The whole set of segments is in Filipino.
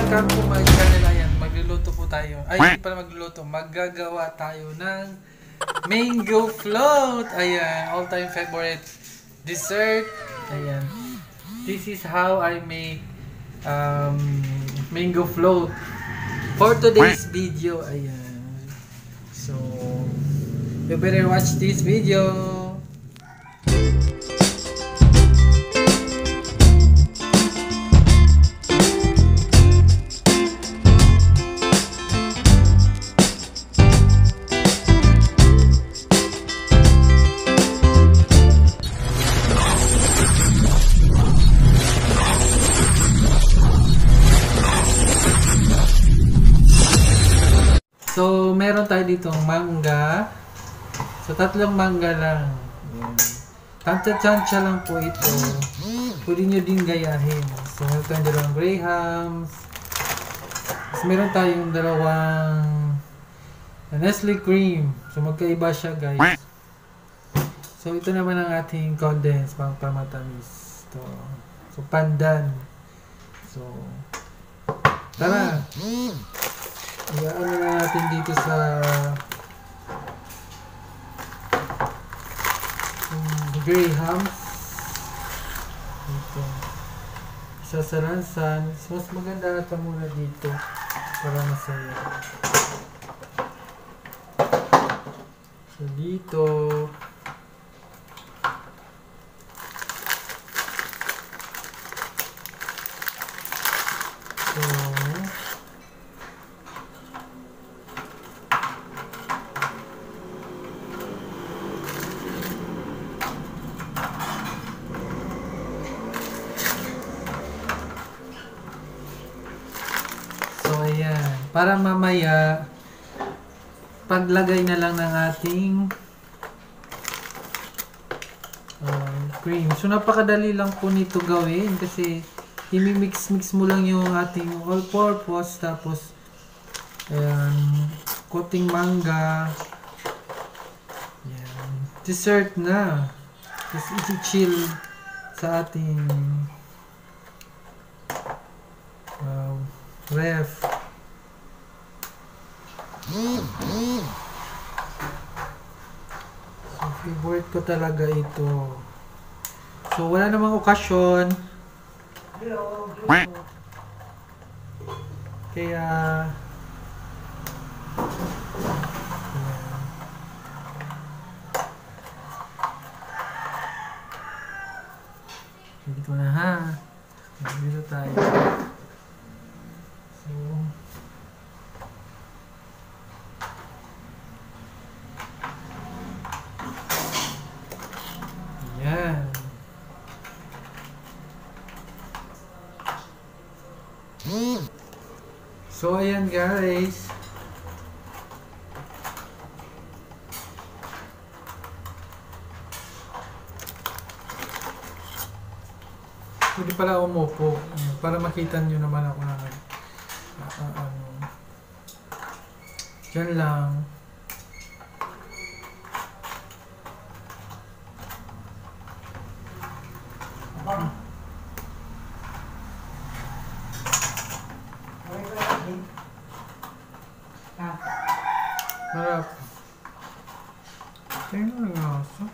welcome to my channel. Ayan, magluluto po tayo. Ay, hindi pala magluluto. Maggagawa tayo ng mango float. Ayan, all-time favorite dessert. Ayan. This is how I make mango float for today's video. Ayan. So, you better watch this video. So, meron tayo ditong mangga. So, 3 mangga lang. Tansya-tansya lang po ito. Pwede nyo din gayahin. So, meron tayong 2 grahams. So, meron tayong 2 Nestle cream. So, magkaiba siya, guys. So, ito naman ang ating condensed pang pamatamis. Ito. So, pandan. So, tara! Iyan na natin dito sa grahams. Ito. Isa sa lansan. Mas maganda ata muna dito para masaya. So dito. Ayan. Para mamaya paglagay na lang ng ating cream. So napakadali lang po nito gawin kasi imimix-mix mo lang yung ating all-purpose tapos ayan, coating mangga. Ayan. Dessert na. Tapos iti-chill sa ating ref. So, favorite ko talaga ito. So, wala namang okasyon. Kaya, dito na ha. Dito tayo. So, ayan. So, ayan guys. Hindi pala umupo. Para makita nyo naman ako na dyan lang. Harap. Tingnan nga ako.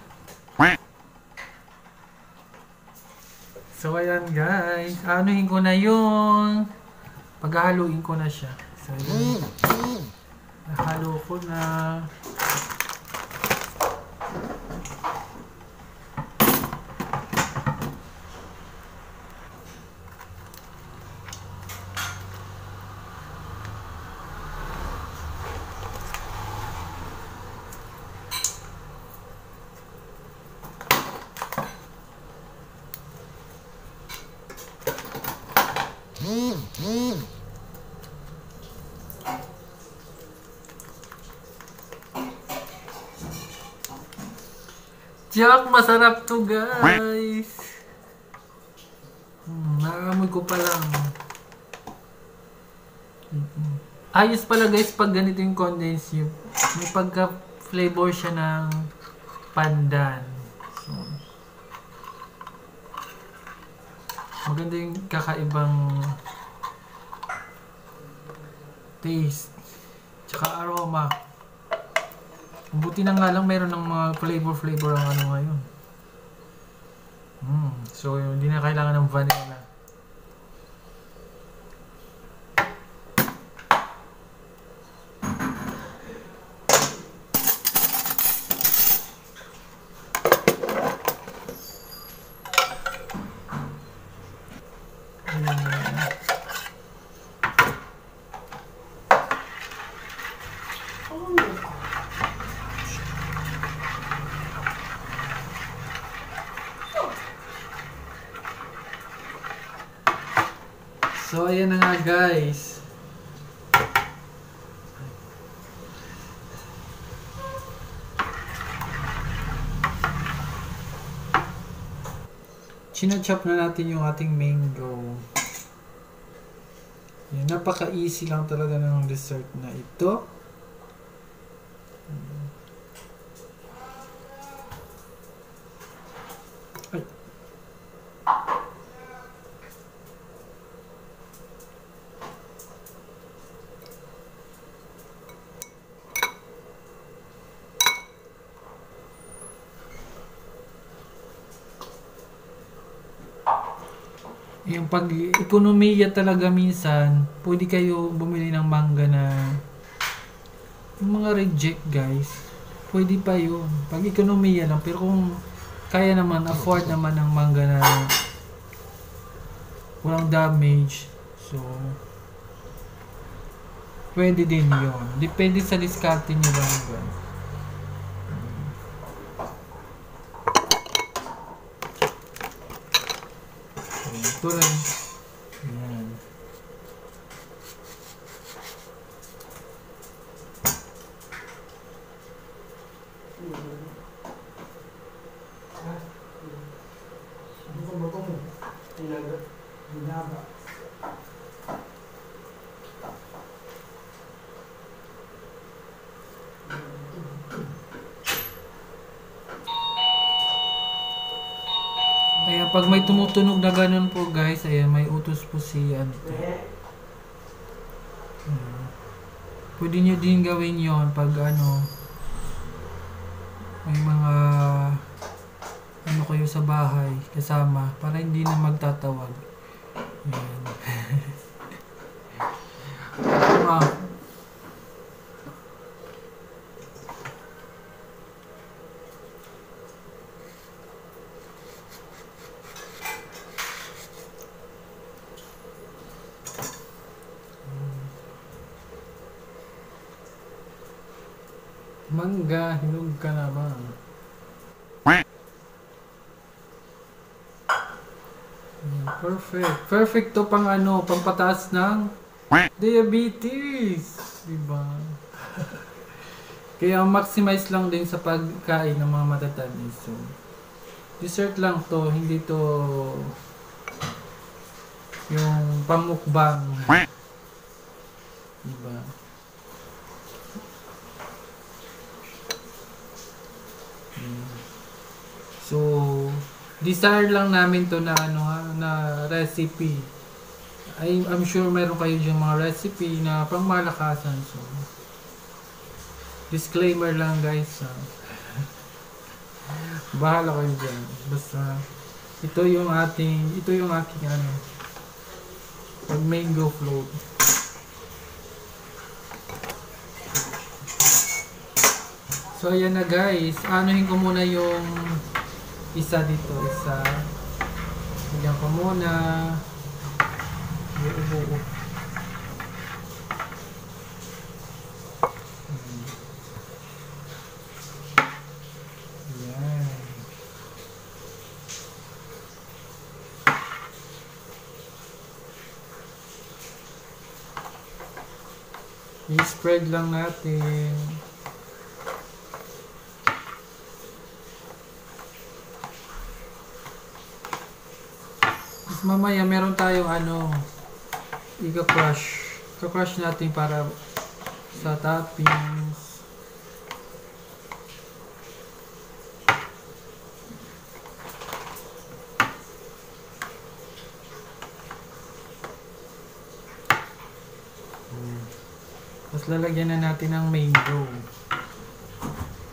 So, ayan guys. Anuhin ko na yung paghahaluin ko na siya. So, ayan. Nahalo ko na. Tiyak, masarap to guys. Naamoy ko pa lang. Ayos pala guys pag ganito yung condensed milk. May pagka-flavor siya ng pandan. So, maganda yung kakaibang taste, tsaka aroma. Buti na nga lang meron ng mga flavor ang ano ngayon. So hindi na kailangan ng vanilla. So, ayan na nga guys. China-chop na natin yung ating mango. Yan, napaka-easy lang talaga ng dessert na ito. Ay. Yung pag-ekonomiya talaga minsan, pwede kayo bumili ng mangga na yung mga reject guys, pwede pa yun. Pag-ekonomiya lang, pero kung kaya naman, afford naman ng mangga na walang damage, so pwede din yun. Depende sa diskarte nyo lang guys. Ito lang. Ayan. Ayan, pag may tumutunog na ganun po guys, ayan, may utos po si Ante. Pwede nyo din gawin yon pag ano, may mga ano kayo sa bahay kasama, para hindi na magtatawag. Ayan. Mangga, hinog ka naman. Perfect. Perfect to pang ano, pang pataas ng diabetes. Diba? Kaya maximize lang din sa pagkain ng mga matatamis. So, dessert lang to, hindi to yung pamukbang. Diba? So, desire lang namin to na ano na recipe. I'm sure meron kayo diyang mga recipe na pangmalakasan. So, disclaimer lang guys. Bahala kayo dyan. Basta, ito yung aking ano, pag mango float. So, ayan na guys. Anuhin ko muna yung isa dito. Isa. Bigyan ko muna. Buo. Ayan. I-spread lang natin. Mamaya meron tayong ano, i-crush. I-crush natin para sa toppings. Tapos lalagyan na natin ng mango.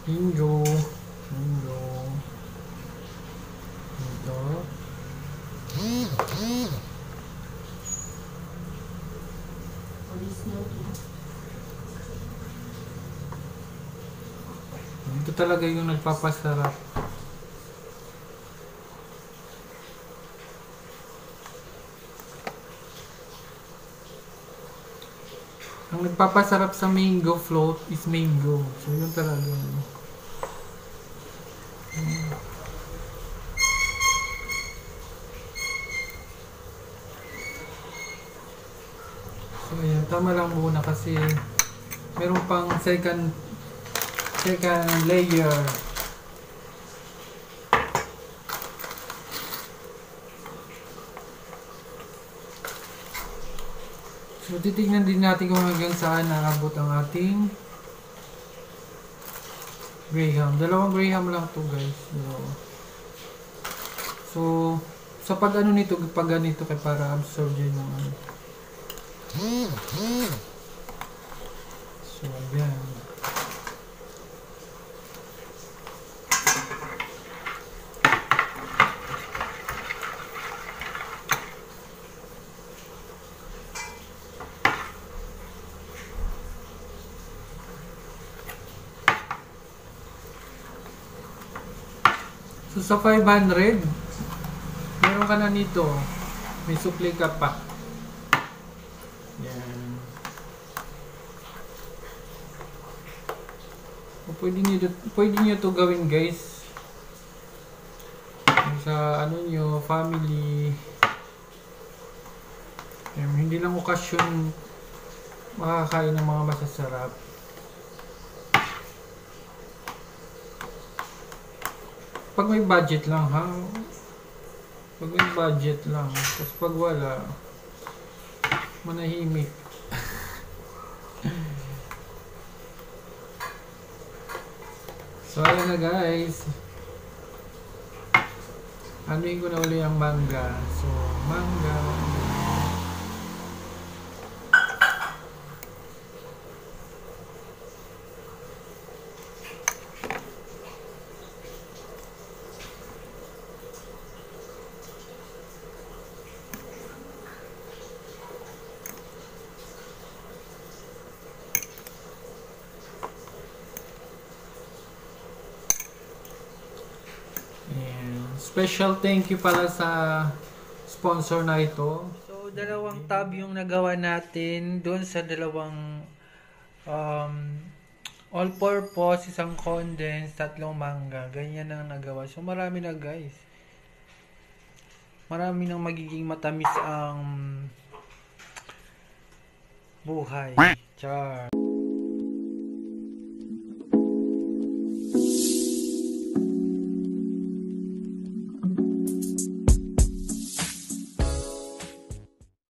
Mango. Ito. Ito talaga yung nagpapasarap. Ang nagpapasarap sa mango float is mango. So, yun talaga. So, ayan. Tama lang muna kasi meron pang second layer. So, titignan din natin kung hanggang saan naabot ang ating Graham. Dalawang Graham lang to guys. So, sa pag ano nito, pag ganito kay para absorb yun yung ano. So, ayan. So, sa 500, meron ka na nito. May supli ka pa. Yan. O, pwede nyo to gawin guys. Sa ano nyo, family. Hindi lang okasyon makakain ng mga masasarap. Pag may budget lang ha. Pag may budget lang. Tapos pag wala, manahimik. So ayan na guys. Anuin ko na uli ang mangga. So mangga. Special thank you pala sa sponsor na ito. So, dalawang tab yung nagawa natin doon sa dalawang all-purpose, isang condensed, tatlong mangga. Ganyan ang nagawa. So, marami na guys. Marami nang magiging matamis ang buhay. Char.